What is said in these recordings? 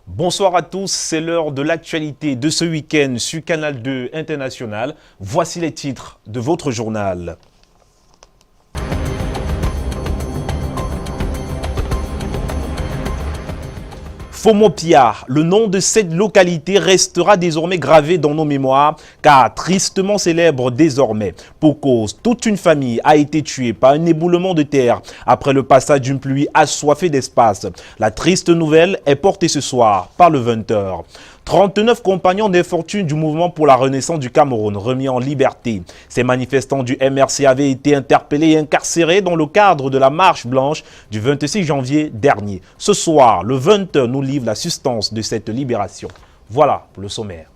Bonsoir à tous, c'est l'heure de l'actualité de ce week-end sur Canal 2 International. Voici les titres de votre journal. Fomopia, le nom de cette localité restera désormais gravé dans nos mémoires car tristement célèbre désormais. Pour cause, toute une famille a été tuée par un éboulement de terre après le passage d'une pluie assoiffée d'espace. La triste nouvelle est portée ce soir par le 20h. 39 compagnons d'infortune du mouvement pour la renaissance du Cameroun remis en liberté. Ces manifestants du MRC avaient été interpellés et incarcérés dans le cadre de la marche blanche du 26 janvier dernier. Ce soir, le 20h nous livre la substance de cette libération. Voilà pour le sommaire.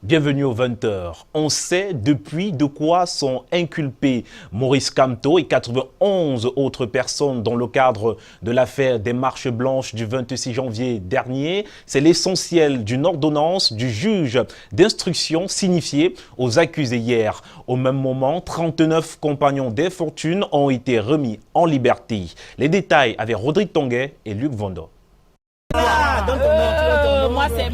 Bienvenue au 20h. On sait depuis de quoi sont inculpés Maurice Kamto et 91 autres personnes dans le cadre de l'affaire des marches blanches du 26 janvier dernier. C'est l'essentiel d'une ordonnance du juge d'instruction signifiée aux accusés hier. Au même moment, 39 compagnons d'infortune ont été remis en liberté. Les détails avec Rodrigue Tonguet et Luc Vondo. Moi, c'est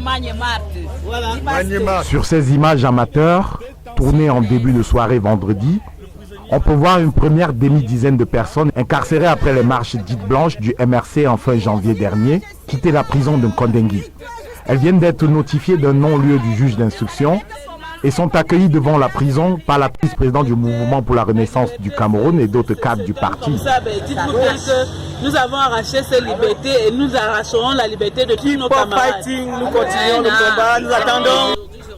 Voilà. Sur ces images amateurs, tournées en début de soirée vendredi, on peut voir une première demi-dizaine de personnes incarcérées après les marches dites blanches du MRC en fin janvier dernier, quitter la prison de Kondengui. Elles viennent d'être notifiées d'un non-lieu du juge d'instruction et sont accueillies devant la prison par la vice-présidente du mouvement pour la renaissance du Cameroun et d'autres cadres du parti. Dites-vous que nous avons arraché ces libertés et nous arracherons la liberté de tous nos camarades. Nous continuons le combat, nous attendons.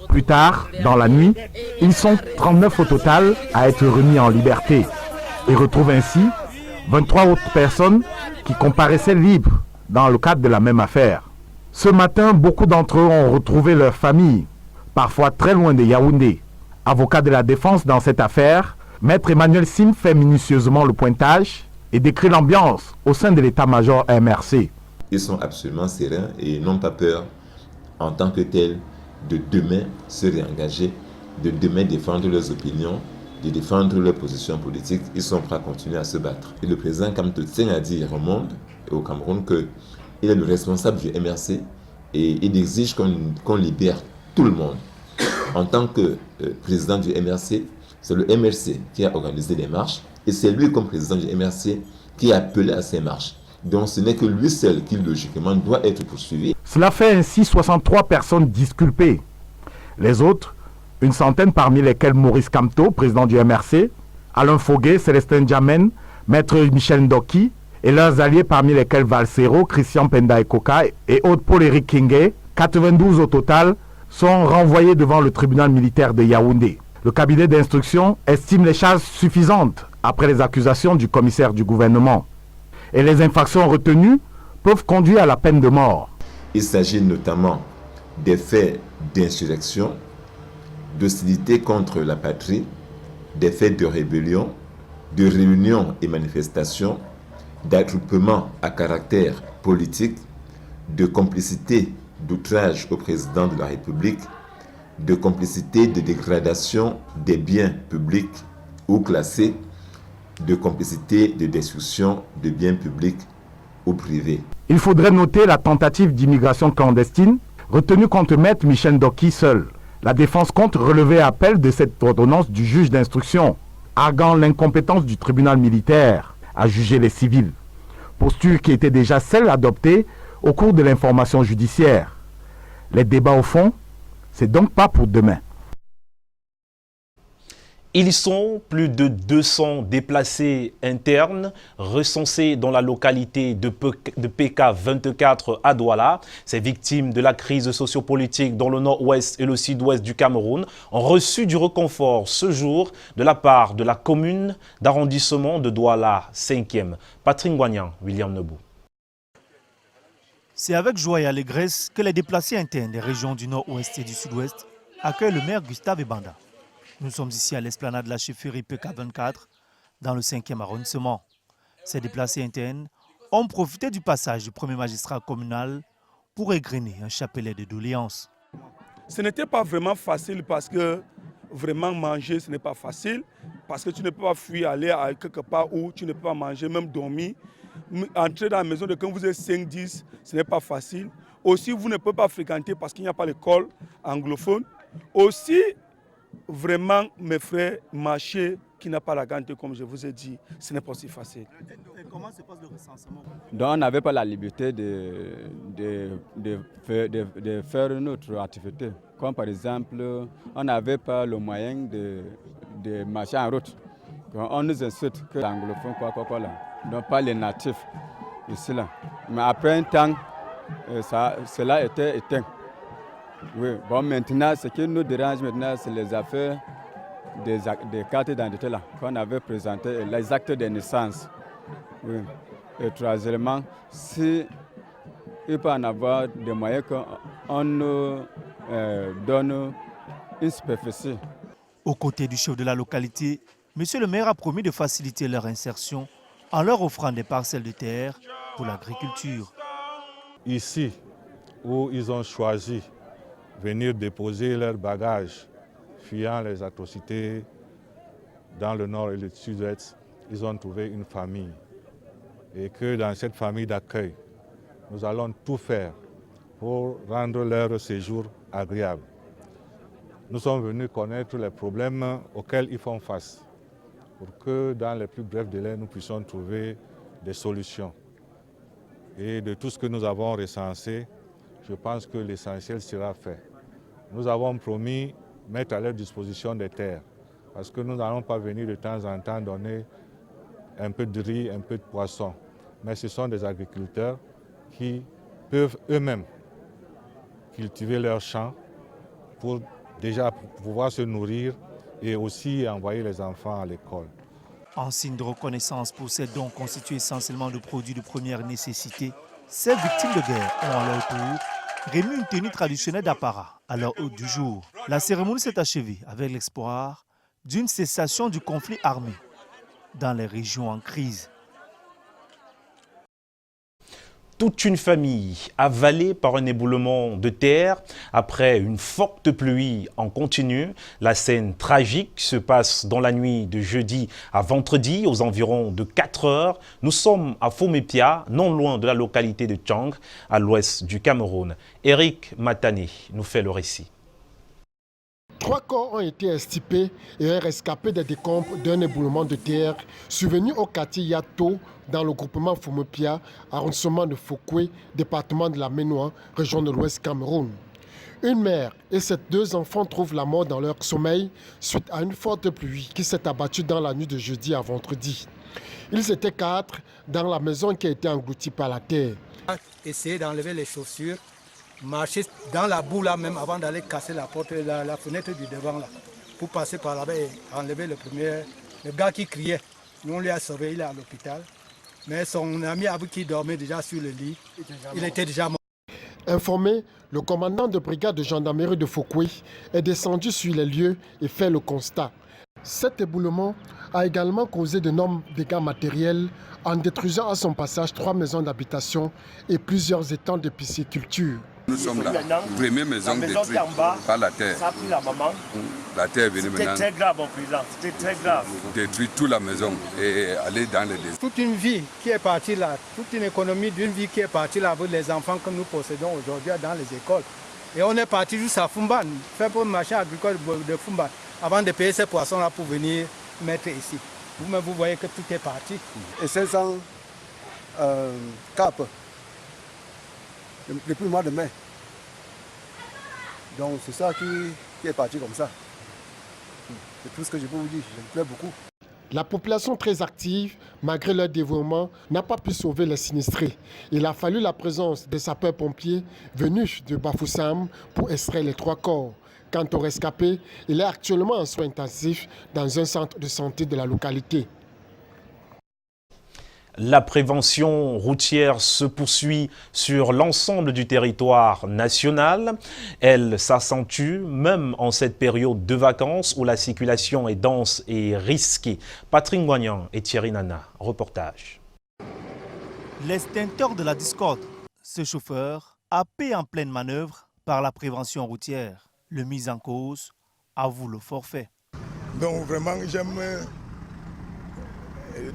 Plus tard, dans la nuit, ils sont 39 au total à être remis en liberté et retrouvent ainsi 23 autres personnes qui comparaissaient libres dans le cadre de la même affaire. Ce matin, beaucoup d'entre eux ont retrouvé leur famille, parfois très loin de Yaoundé. Avocat de la défense dans cette affaire, Maître Emmanuel Sim fait minutieusement le pointage et décrit l'ambiance au sein de l'état-major MRC. Ils sont absolument sereins et n'ont pas peur en tant que tels de demain se réengager, de demain défendre leurs opinions, de défendre leurs positions politiques. Ils sont prêts à continuer à se battre. Et le président Kamto tient à dire au monde et au Cameroun qu'il est le responsable du MRC et il exige qu'on libère tout le monde. En tant que président du MRC, c'est le MRC qui a organisé les marches et c'est lui comme président du MRC qui a appelé à ces marches. Donc ce n'est que lui seul qui logiquement doit être poursuivi. Cela fait ainsi 63 personnes disculpées. Les autres, une centaine parmi lesquelles Maurice Kamto, président du MRC, Alain Foguet, Célestin Djamen, Maître Michel Ndoki et leurs alliés parmi lesquels Valsero, Christian Penda Ekoka et autres Paul-Éric Kingé, 92 au total, sont renvoyés devant le tribunal militaire de Yaoundé. Le cabinet d'instruction estime les charges suffisantes après les accusations du commissaire du gouvernement. Et les infractions retenues peuvent conduire à la peine de mort. Il s'agit notamment des faits d'insurrection, d'hostilité contre la patrie, des faits de rébellion, de réunions et manifestations, d'attroupements à caractère politique, de complicité d'outrage au président de la République, de complicité de dégradation des biens publics ou classés, de complicité de destruction de biens publics ou privés. Il faudrait noter la tentative d'immigration clandestine retenue contre Maître Michel Ndoki seul. La défense compte relever appel de cette ordonnance du juge d'instruction, arguant l'incompétence du tribunal militaire à juger les civils. Posture qui était déjà celle adoptée au cours de l'information judiciaire. Les débats au fond, c'est donc pas pour demain. Ils sont plus de 200 déplacés internes recensés dans la localité de PK24 à Douala. Ces victimes de la crise sociopolitique dans le nord-ouest et le sud-ouest du Cameroun ont reçu du réconfort ce jour de la part de la commune d'arrondissement de Douala 5e. Patrick Ngoignan, William Nebou. C'est avec joie et allégresse que les déplacés internes des régions du nord-ouest et du sud-ouest accueillent le maire Gustave Ebanda. Nous sommes ici à l'esplanade de la chefferie PK24, dans le 5e arrondissement. Ces déplacés internes ont profité du passage du premier magistrat communal pour égrener un chapelet de doléances. Ce n'était pas vraiment facile parce que vraiment manger, ce n'est pas facile. Parce que tu ne peux pas fuir, aller à quelque part où tu ne peux pas manger, même dormir. Entrer dans la maison de quand vous êtes 5-10, ce n'est pas facile. Aussi, vous ne pouvez pas fréquenter parce qu'il n'y a pas l'école anglophone. Aussi, vraiment, mes frères, marcher qui n'a pas la garantie, comme je vous ai dit, ce n'est pas si facile. Comment se passe le recensement? Donc on n'avait pas la liberté de faire notre activité. Comme par exemple, on n'avait pas le moyen de marcher en route. On nous insulte que l'anglophone, quoi là. Donc pas les natifs ici là. Mais après un temps, cela était éteint. Oui, bon maintenant, ce qui nous dérange maintenant, c'est les affaires des cartes d'identité là, qu'on avait présenté, les actes de naissance. Oui. Et troisièmement, si il peut en avoir des moyens qu'on nous donne une superficie. Aux côtés du chef de la localité, M. le maire a promis de faciliter leur insertion en leur offrant des parcelles de terre pour l'agriculture. Ici, où ils ont choisi de venir déposer leurs bagages, fuyant les atrocités dans le nord et le sud-ouest, ils ont trouvé une famille. Et que dans cette famille d'accueil, nous allons tout faire pour rendre leur séjour agréable. Nous sommes venus connaître les problèmes auxquels ils font face, pour que dans les plus brefs délais, nous puissions trouver des solutions. Et de tout ce que nous avons recensé, je pense que l'essentiel sera fait. Nous avons promis mettre à leur disposition des terres, parce que nous n'allons pas venir de temps en temps donner un peu de riz, un peu de poisson. Mais ce sont des agriculteurs qui peuvent eux-mêmes cultiver leurs champs pour déjà pouvoir se nourrir et aussi envoyer les enfants à l'école. En signe de reconnaissance pour ces dons constitués essentiellement de produits de première nécessité, ces victimes de guerre ont à leur tour remis une tenue traditionnelle d'apparat à leur hôte du jour. La cérémonie s'est achevée avec l'espoir d'une cessation du conflit armé dans les régions en crise. Toute une famille avalée par un éboulement de terre après une forte pluie en continu. La scène tragique se passe dans la nuit de jeudi à vendredi aux environs de 4 heures. Nous sommes à Fomepia, non loin de la localité de Tchang, à l'ouest du Cameroun. Eric Matané nous fait le récit. 3 corps ont été extirpés et un rescapé des décombres d'un éboulement de terre survenu au quartier Yato dans le groupement Fomepia, arrondissement de Fokwe, département de la Ménois, région de l'Ouest Cameroun. Une mère et ses 2 enfants trouvent la mort dans leur sommeil suite à une forte pluie qui s'est abattue dans la nuit de jeudi à vendredi. Ils étaient 4 dans la maison qui a été engloutie par la terre. Essayer d'enlever les chaussures, marcher dans la boue là même avant d'aller casser la porte, la fenêtre du devant là, pour passer par là-bas et enlever le gars qui criait. Nous on lui a sauvé, il est à l'hôpital. Mais son ami qui dormait déjà sur le lit, il était déjà mort. Informé, le commandant de brigade de gendarmerie de Fokwe est descendu sur les lieux et fait le constat. Cet éboulement a également causé d'énormes dégâts matériels en détruisant à son passage 3 maisons d'habitation et plusieurs étangs de pisciculture. Nous sommes là, première maison détruite par la terre. Ça a pris la maman. La terre est venue maintenant. C'était très grave, mon président. C'était très grave. Détruire toute la maison et aller dans les désert. Toute une vie qui est partie là, toute une économie d'une vie qui est partie là avec les enfants que nous possédons aujourd'hui dans les écoles. Et on est parti juste à Fumban, faire pour le marché agricole de Fumban, avant de payer ces poissons-là pour venir mettre ici. Vous-même, vous voyez que tout est parti. Et 500 capes depuis le mois de mai. Donc c'est ça qui est parti comme ça. C'est tout ce que je peux vous dire, je me plais beaucoup. La population très active, malgré leur dévouement, n'a pas pu sauver les sinistrés. Il a fallu la présence des sapeurs-pompiers venus de Bafoussam pour extraire les 3 corps. Quant au rescapé, il est actuellement en soins intensifs dans un centre de santé de la localité. La prévention routière se poursuit sur l'ensemble du territoire national. Elle s'accentue même en cette période de vacances où la circulation est dense et risquée. Patrick Moignan et Thierry Nana, reportage. L'extincteur de la discorde, ce chauffeur, happé en pleine manœuvre par la prévention routière. Le mis en cause avoue le forfait. Donc vraiment, j'aime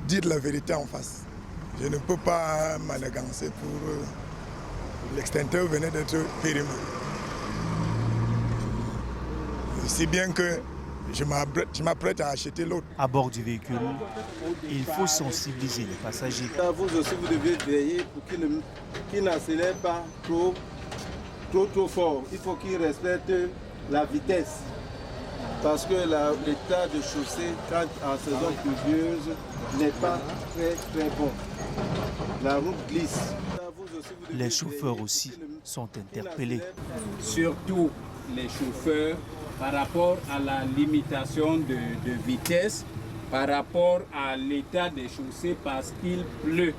dire la vérité en face. Je ne peux pas m'anagancer pour l'extincteur venait d'être périmé. Si bien que je m'apprête à acheter l'autre. À bord du véhicule, il faut sensibiliser les passagers. Vous aussi, vous devez veiller pour qu'il n'accélère pas trop fort. Il faut qu'il respecte la vitesse. Parce que l'état de chaussée, quand en saison pluvieuse, n'est pas très bon. La route glisse. Les chauffeurs aussi sont interpellés. Surtout les chauffeurs par rapport à la limitation de vitesse, par rapport à l'état des chaussées parce qu'il pleut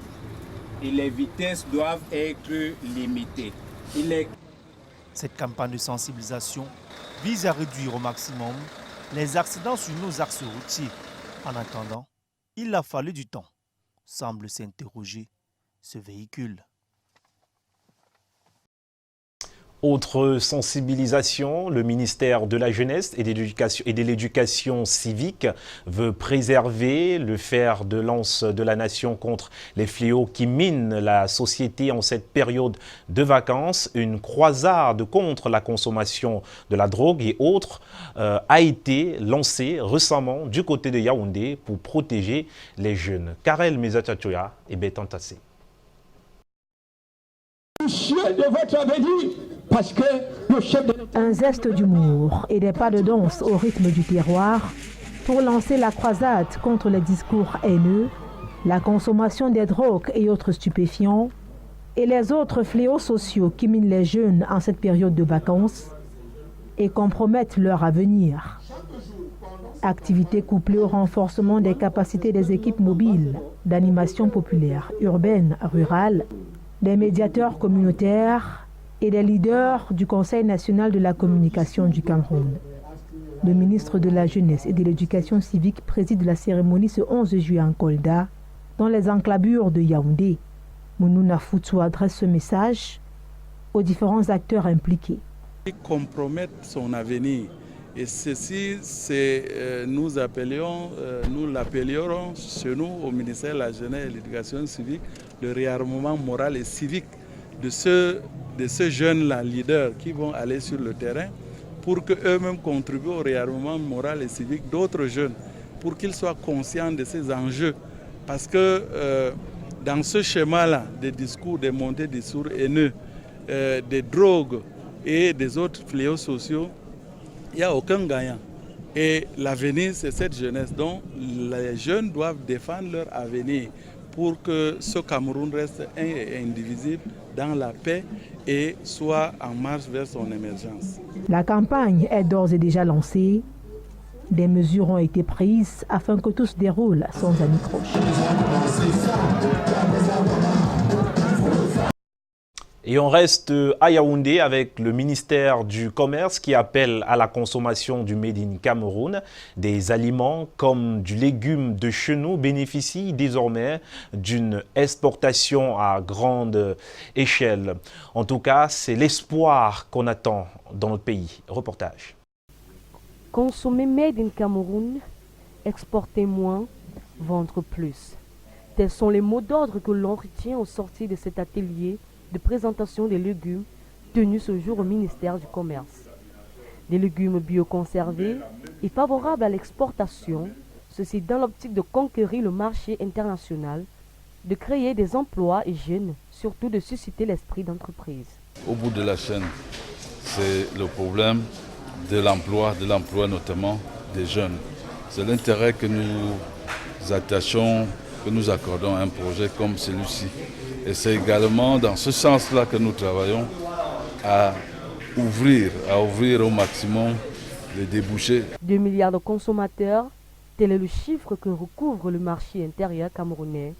et les vitesses doivent être limitées. Cette campagne de sensibilisation vise à réduire au maximum les accidents sur nos axes routiers. En attendant, il a fallu du temps, semble s'interroger ce véhicule. Autre sensibilisation, le ministère de la Jeunesse et de l'Éducation civique veut préserver le fer de lance de la nation contre les fléaux qui minent la société en cette période de vacances. Une croisade contre la consommation de la drogue et autres a été lancée récemment du côté de Yaoundé pour protéger les jeunes. Karel Mezatatoya et Bétan Tassé. De votre avenir, parce que le chef de... Un zeste d'humour et des pas de danse au rythme du terroir pour lancer la croisade contre les discours haineux, la consommation des drogues et autres stupéfiants et les autres fléaux sociaux qui minent les jeunes en cette période de vacances et compromettent leur avenir. Activité couplée au renforcement des capacités des équipes mobiles d'animation populaire, urbaine, rurale, des médiateurs communautaires et des leaders du Conseil national de la communication du Cameroun. Le ministre de la Jeunesse et de l'Éducation civique préside la cérémonie ce 11 juillet en Kolda, dans les enclavures de Yaoundé. Mounouna Foutou adresse ce message aux différents acteurs impliqués. Compromettre son avenir. Et ceci, nous l'appellerons chez nous au ministère de la Jeunesse et de l'Éducation civique le réarmement moral et civique de ces jeunes-là, leaders, qui vont aller sur le terrain pour qu'eux-mêmes contribuent au réarmement moral et civique d'autres jeunes, pour qu'ils soient conscients de ces enjeux. Parce que dans ce schéma-là, des discours, des montées des discours haineux, des drogues et des autres fléaux sociaux, il n'y a aucun gagnant. Et l'avenir, c'est cette jeunesse. Donc, les jeunes doivent défendre leur avenir pour que ce Cameroun reste un et indivisible dans la paix et soit en marche vers son émergence. La campagne est d'ores et déjà lancée. Des mesures ont été prises afin que tout se déroule sans anicroche. Et on reste à Yaoundé avec le ministère du Commerce qui appelle à la consommation du Made in Cameroun. Des aliments comme du légume de chenou bénéficient désormais d'une exportation à grande échelle. En tout cas, c'est l'espoir qu'on attend dans le pays. Reportage. Consommer Made in Cameroun, exporter moins, vendre plus. Tels sont les mots d'ordre que l'on retient au sortir de cet atelier de présentation des légumes tenus ce jour au ministère du Commerce. Des légumes bioconservés et favorables à l'exportation, ceci dans l'optique de conquérir le marché international, de créer des emplois et jeunes, surtout de susciter l'esprit d'entreprise. Au bout de la chaîne, c'est le problème de l'emploi notamment des jeunes. C'est l'intérêt que nous attachons, que nous accordons à un projet comme celui-ci. Et c'est également dans ce sens-là que nous travaillons à ouvrir au maximum les débouchés. 2 milliards de consommateurs, tel est le chiffre que recouvre le marché intérieur camerounais.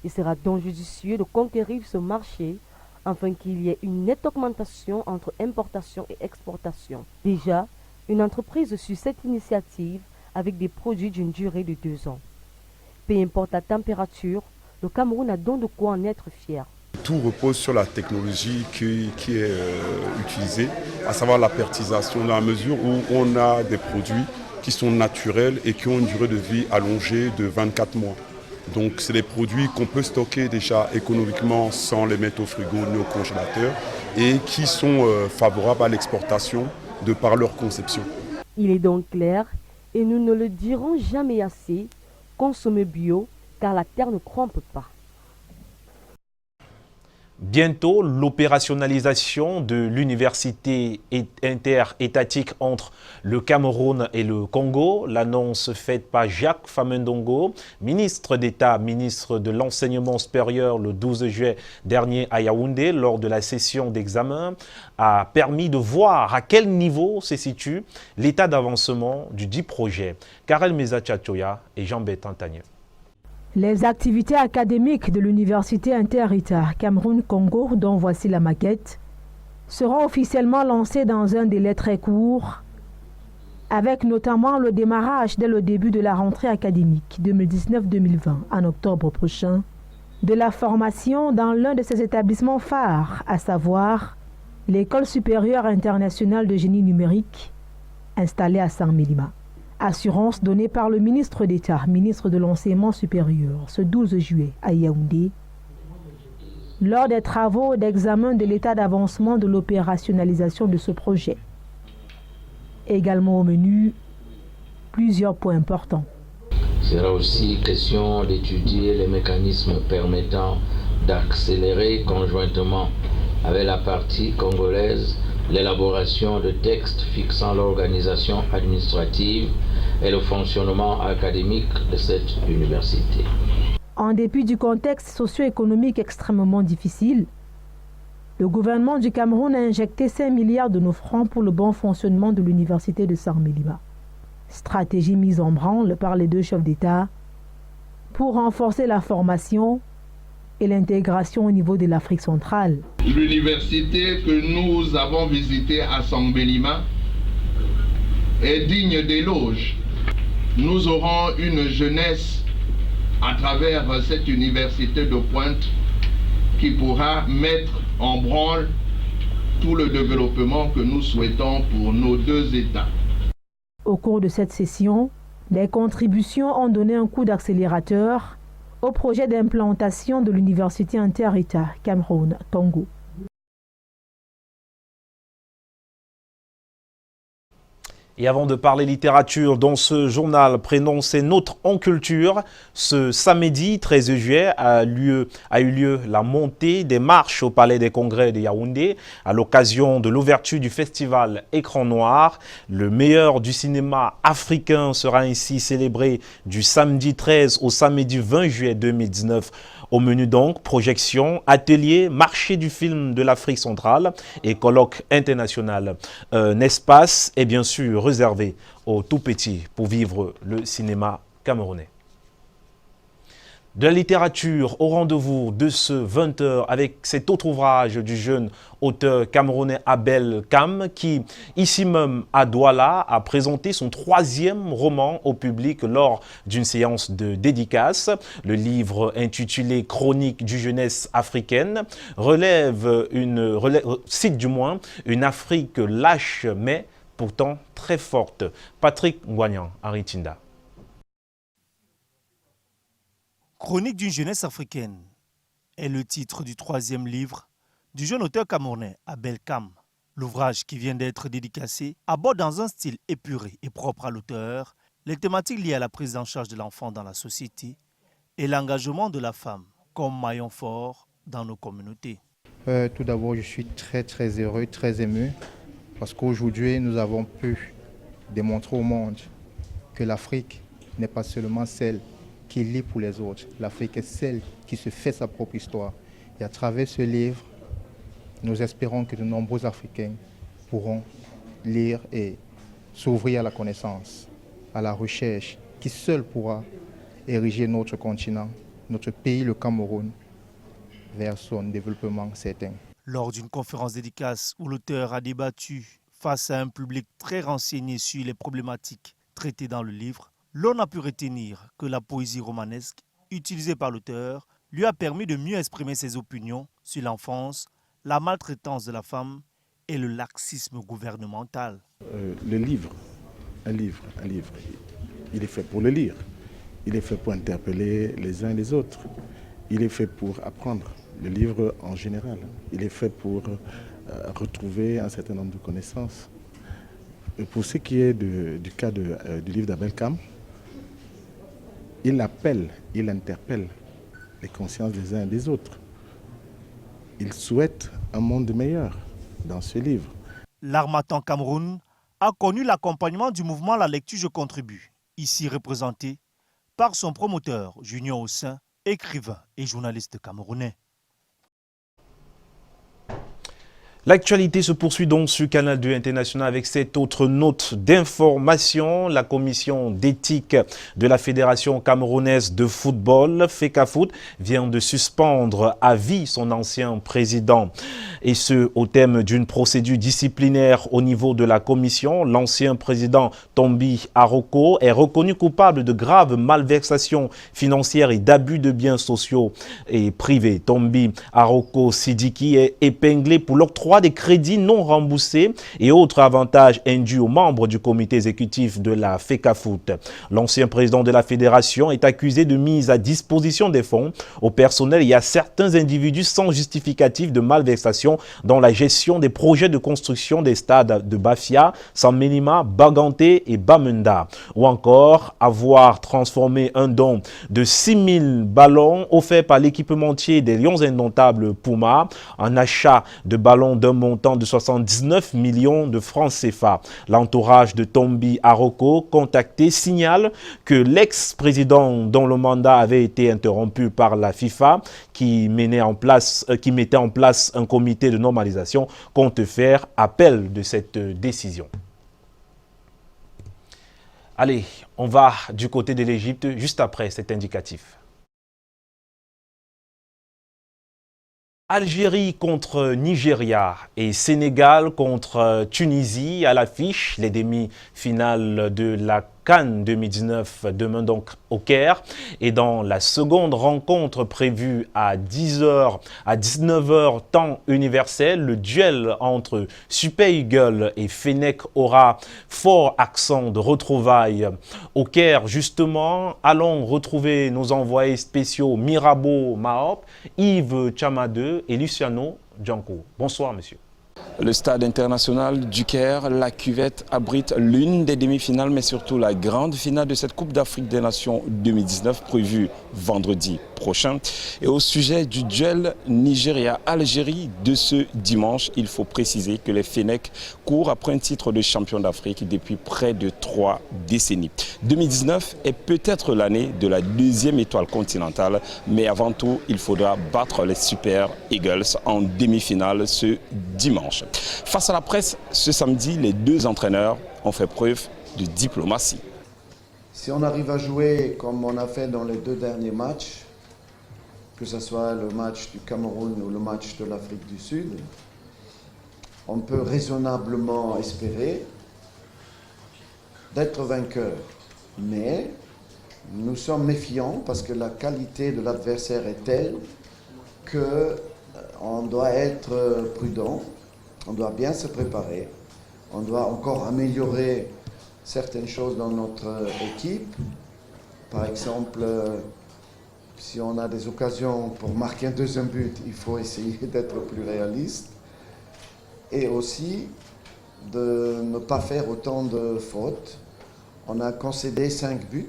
Il sera donc judicieux de conquérir ce marché afin qu'il y ait une nette augmentation entre importation et exportation. Déjà, une entreprise suit cette initiative avec des produits d'une durée de 2 ans. Peu importe la température, Le Cameroun a donc de quoi en être fier. Tout repose sur la technologie qui est utilisée, à savoir la pertisation, dans la mesure où on a des produits qui sont naturels et qui ont une durée de vie allongée de 24 mois. Donc c'est des produits qu'on peut stocker déjà économiquement sans les mettre au frigo ni au congélateur et qui sont favorables à l'exportation de par leur conception. Il est donc clair, et nous ne le dirons jamais assez, consommer bio car la terre ne crompe pas. Bientôt, l'opérationnalisation de l'université interétatique entre le Cameroun et le Congo. L'annonce faite par Jacques Famendongo, ministre d'État, ministre de l'Enseignement supérieur le 12 juillet dernier à Yaoundé, lors de la session d'examen, a permis de voir à quel niveau se situe l'état d'avancement du dit projet. Karel Meza-Tchatoya et Jean-Bertrand Tagneux. Les activités académiques de l'Université inter-État Cameroun-Congo, dont voici la maquette, seront officiellement lancées dans un délai très court, avec notamment le démarrage dès le début de la rentrée académique 2019-2020, en octobre prochain, de la formation dans l'un de ces établissements phares, à savoir l'École supérieure internationale de génie numérique, installée à Saint-Mélima. Assurance donnée par le ministre d'État, ministre de l'Enseignement supérieur, ce 12 juillet à Yaoundé, lors des travaux d'examen de l'état d'avancement de l'opérationnalisation de ce projet. Également au menu, plusieurs points importants. Il sera aussi question d'étudier les mécanismes permettant d'accélérer conjointement avec la partie congolaise l'élaboration de textes fixant l'organisation administrative et le fonctionnement académique de cette université. En dépit du contexte socio-économique extrêmement difficile, le gouvernement du Cameroun a injecté 5 milliards de nos francs pour le bon fonctionnement de l'université de Saint-Mélima. Stratégie mise en branle par les deux chefs d'État pour renforcer la formation et l'intégration au niveau de l'Afrique centrale. L'université que nous avons visitée à Saint-Mélima est digne d'éloge. Nous aurons une jeunesse à travers cette université de pointe qui pourra mettre en branle tout le développement que nous souhaitons pour nos deux États. Au cours de cette session, les contributions ont donné un coup d'accélérateur au projet d'implantation de l'Université inter-État Cameroun-Congo. Et avant de parler littérature, dans ce journal, prénom c'est Notre en Culture. Ce samedi 13 juillet a eu lieu la montée des marches au Palais des Congrès de Yaoundé à l'occasion de l'ouverture du festival Écran Noir. Le meilleur du cinéma africain sera ainsi célébré du samedi 13 au samedi 20 juillet 2019. Au menu donc, projection, atelier, marché du film de l'Afrique centrale et colloque international. Un espace est bien sûr réservé aux tout petits pour vivre le cinéma camerounais. De la littérature au rendez-vous de ce 20h avec cet autre ouvrage du jeune auteur camerounais Abel Kam qui, ici même à Douala, a présenté son 3e roman au public lors d'une séance de dédicace. Le livre intitulé Chronique du jeunesse africaine cite du moins une Afrique lâche mais pourtant très forte. Patrick Ngouagnan, Aritinda. Chronique d'une jeunesse africaine est le titre du 3e livre du jeune auteur camerounais Abel Kam. L'ouvrage qui vient d'être dédicacé aborde dans un style épuré et propre à l'auteur les thématiques liées à la prise en charge de l'enfant dans la société et l'engagement de la femme comme maillon fort dans nos communautés. Tout d'abord, je suis très heureux, très ému parce qu'aujourd'hui, nous avons pu démontrer au monde que l'Afrique n'est pas seulement celle qui lit pour les autres. L'Afrique est celle qui se fait sa propre histoire. Et à travers ce livre, nous espérons que de nombreux Africains pourront lire et s'ouvrir à la connaissance, à la recherche, qui seul pourra ériger notre continent, notre pays, le Cameroun, vers son développement certain. Lors d'une conférence dédicace où l'auteur a débattu face à un public très renseigné sur les problématiques traitées dans le livre, l'on a pu retenir que la poésie romanesque utilisée par l'auteur lui a permis de mieux exprimer ses opinions sur l'enfance, la maltraitance de la femme et le laxisme gouvernemental. Le livre, un livre, il est fait pour le lire. Il est fait pour interpeller les uns les autres. Il est fait pour apprendre. Le livre en général. Il est fait pour retrouver un certain nombre de connaissances. Et pour ce qui est du cas du livre d'Abel Cam, il appelle, il interpelle les consciences des uns et des autres. Il souhaite un monde meilleur dans ce livre. L'Harmattan Cameroun a connu l'accompagnement du mouvement La Lecture Je Contribue, ici représenté par son promoteur Junior Ossin, écrivain et journaliste camerounais. L'actualité se poursuit donc sur Canal 2 International avec cette autre note d'information. La commission d'éthique de la Fédération camerounaise de football, FECAFOOT, vient de suspendre à vie son ancien président. Et ce, au thème d'une procédure disciplinaire au niveau de la commission. L'ancien président Tombi Aroko est reconnu coupable de graves malversations financières et d'abus de biens sociaux et privés. Tombi Aroko Sidiki est épinglé pour l'octroi des crédits non remboursés et autres avantages indus aux membres du comité exécutif de la FECAFOOT. L'ancien président de la fédération est accusé de mise à disposition des fonds au personnel et à certains individus sans justificatif de malversation dans la gestion des projets de construction des stades de Bafia, Saménima, Baganté et Bamenda, ou encore avoir transformé un don de 6 000 ballons offert par l'équipementier des Lions Indomptables Puma en achat de ballons d'un montant de 79 millions de francs CFA. L'entourage de Tombi Aroko, contacté, signale que l'ex-président dont le mandat avait été interrompu par la FIFA, qui mettait en place un comité de normalisation, compte faire appel de cette décision. Allez, on va du côté de l'Égypte juste après cet indicatif. Algérie contre Nigeria et Sénégal contre Tunisie à l'affiche, les demi-finales de la CAN 2019 demain donc au Caire. Et dans la seconde rencontre prévue à 19h temps universel, le duel entre Super Eagles et Fennec aura fort accent de retrouvailles au Caire. Justement, allons retrouver nos envoyés spéciaux Mirabeau Mahop, Yves Chamadeu et Luciano Djanko. Bonsoir monsieur. Le stade international du Caire, la cuvette, abrite l'une des demi-finales, mais surtout la grande finale de cette Coupe d'Afrique des Nations 2019 prévue vendredi prochain. Et au sujet du duel Nigeria-Algérie de ce dimanche, il faut préciser que les Fennecs courent après un titre de champion d'Afrique depuis près de 3 décennies. 2019 est peut-être l'année de la deuxième étoile continentale, mais avant tout, il faudra battre les Super Eagles en demi-finale ce dimanche. Face à la presse, ce samedi, les deux entraîneurs ont fait preuve de diplomatie. Si on arrive à jouer comme on a fait dans les 2 derniers matchs, que ce soit le match du Cameroun ou le match de l'Afrique du Sud, on peut raisonnablement espérer d'être vainqueur. Mais nous sommes méfiants parce que la qualité de l'adversaire est telle qu'on doit être prudent. On doit bien se préparer, on doit encore améliorer certaines choses dans notre équipe. Par exemple, si on a des occasions pour marquer un deuxième but, il faut essayer d'être plus réaliste. Et aussi de ne pas faire autant de fautes. On a concédé 5 buts,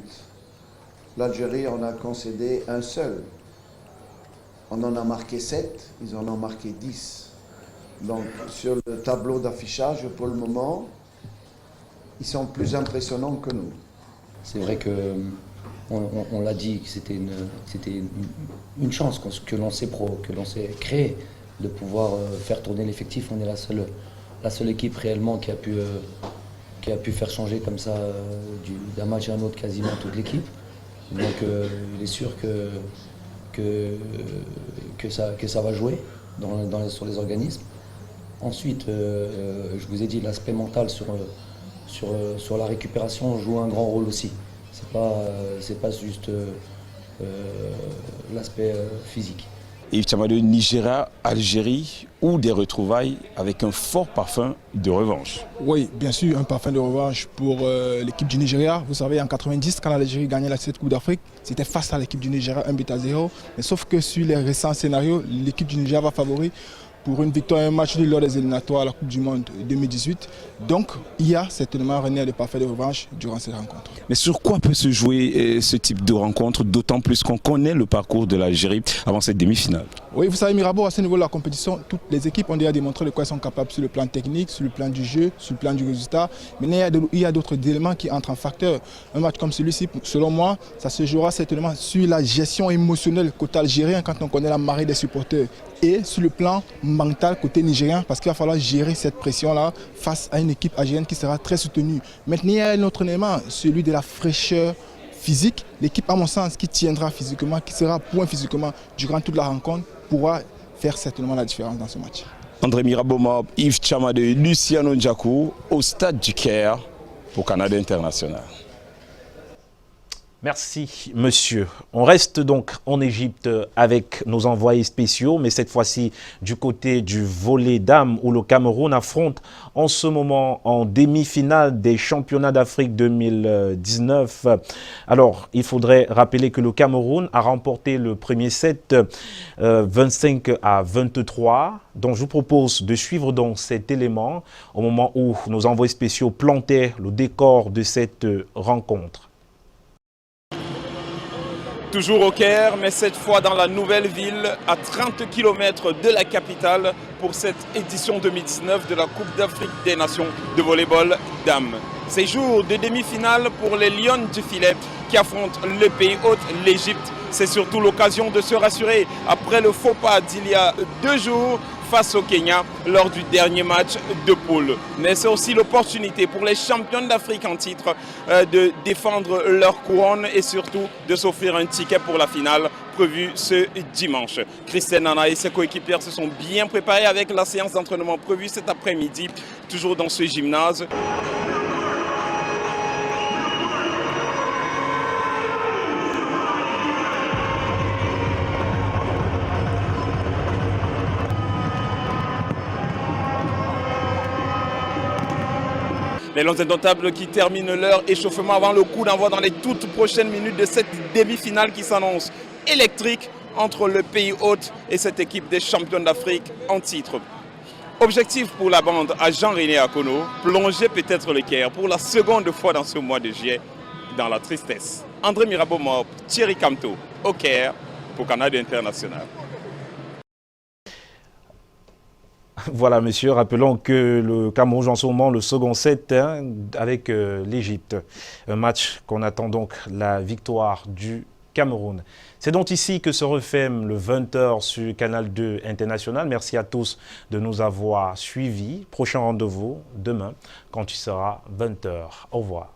l'Algérie en a concédé un seul. On en a marqué 7, ils en ont marqué 10. Donc, sur le tableau d'affichage, pour le moment, ils sont plus impressionnants que nous. C'est vrai qu'on l'a dit, que c'était une chance que l'on s'est créée de pouvoir faire tourner l'effectif. On est la seule équipe réellement qui a pu faire changer comme ça d'un match à un autre quasiment toute l'équipe. Donc, il est sûr que ça va jouer sur les organismes. Ensuite, je vous ai dit, l'aspect mental sur la récupération joue un grand rôle aussi. C'est pas juste l'aspect physique. Yves Tchamadeu, Nigeria, Algérie, ou des retrouvailles avec un fort parfum de revanche. Oui, bien sûr, un parfum de revanche pour l'équipe du Nigeria. Vous savez, en 90, quand l'Algérie gagnait cette Coupe d'Afrique, c'était face à l'équipe du Nigeria 1-0. Mais sauf que sur les récents scénarios, l'équipe du Nigeria va favori pour une victoire et un match nul lors des éliminatoires à la Coupe du Monde 2018. Donc, il y a certainement un de parfum de revanche durant cette rencontre. Mais sur quoi peut se jouer ce type de rencontre, d'autant plus qu'on connaît le parcours de l'Algérie avant cette demi-finale? Oui, vous savez, Mirabeau, à ce niveau de la compétition, toutes les équipes ont déjà démontré de quoi elles sont capables sur le plan technique, sur le plan du jeu, sur le plan du résultat. Mais il y a d'autres éléments qui entrent en facteur. Un match comme celui-ci, selon moi, ça se jouera certainement sur la gestion émotionnelle côté algérien quand on connaît la marée des supporters. Et sur le plan mental côté nigérien, parce qu'il va falloir gérer cette pression-là face à une équipe algérienne qui sera très soutenue. Maintenant, il y a un autre élément, celui de la fraîcheur physique. L'équipe, à mon sens, qui tiendra physiquement, qui sera point physiquement durant toute la rencontre, pourra faire certainement la différence dans ce match. André Mirabeau, Yves Tchamadeu, Luciano Ndjakou, au stade du Caire pour Canada International. Merci, monsieur. On reste donc en Égypte avec nos envoyés spéciaux, mais cette fois-ci du côté du volley dames où le Cameroun affronte en ce moment en demi-finale des championnats d'Afrique 2019. Alors, il faudrait rappeler que le Cameroun a remporté le premier set 25-23. Donc, je vous propose de suivre donc cet élément au moment où nos envoyés spéciaux plantaient le décor de cette rencontre. Toujours au Caire, mais cette fois dans la nouvelle ville, à 30 km de la capitale, pour cette édition 2019 de la Coupe d'Afrique des Nations de volleyball dames. Ces jours de demi-finale pour les Lions du filet qui affrontent le pays hôte, l'Égypte. C'est surtout l'occasion de se rassurer après le faux pas d'il y a 2 jours face au Kenya lors du dernier match de poule. Mais c'est aussi l'opportunité pour les champions d'Afrique en titre de défendre leur couronne et surtout de s'offrir un ticket pour la finale prévue ce dimanche. Christian Nana et ses coéquipières se sont bien préparés avec la séance d'entraînement prévue cet après-midi, toujours dans ce gymnase. Les Lions indomptables qui terminent leur échauffement avant le coup d'envoi dans les toutes prochaines minutes de cette demi-finale qui s'annonce électrique entre le pays hôte et cette équipe des champions d'Afrique en titre. Objectif pour la bande à Jean-René Akono, plonger peut-être le Caire pour la seconde fois dans ce mois de juillet dans la tristesse. André Mirabeau, Thierry Camteau, au Caire pour Canada International. Voilà, monsieur, rappelons que le Cameroun joue en ce moment le second set avec l'Égypte. Un match qu'on attend donc la victoire du Cameroun. C'est donc ici que se referme le 20h sur Canal 2 International. Merci à tous de nous avoir suivis. Prochain rendez-vous demain quand il sera 20h. Au revoir.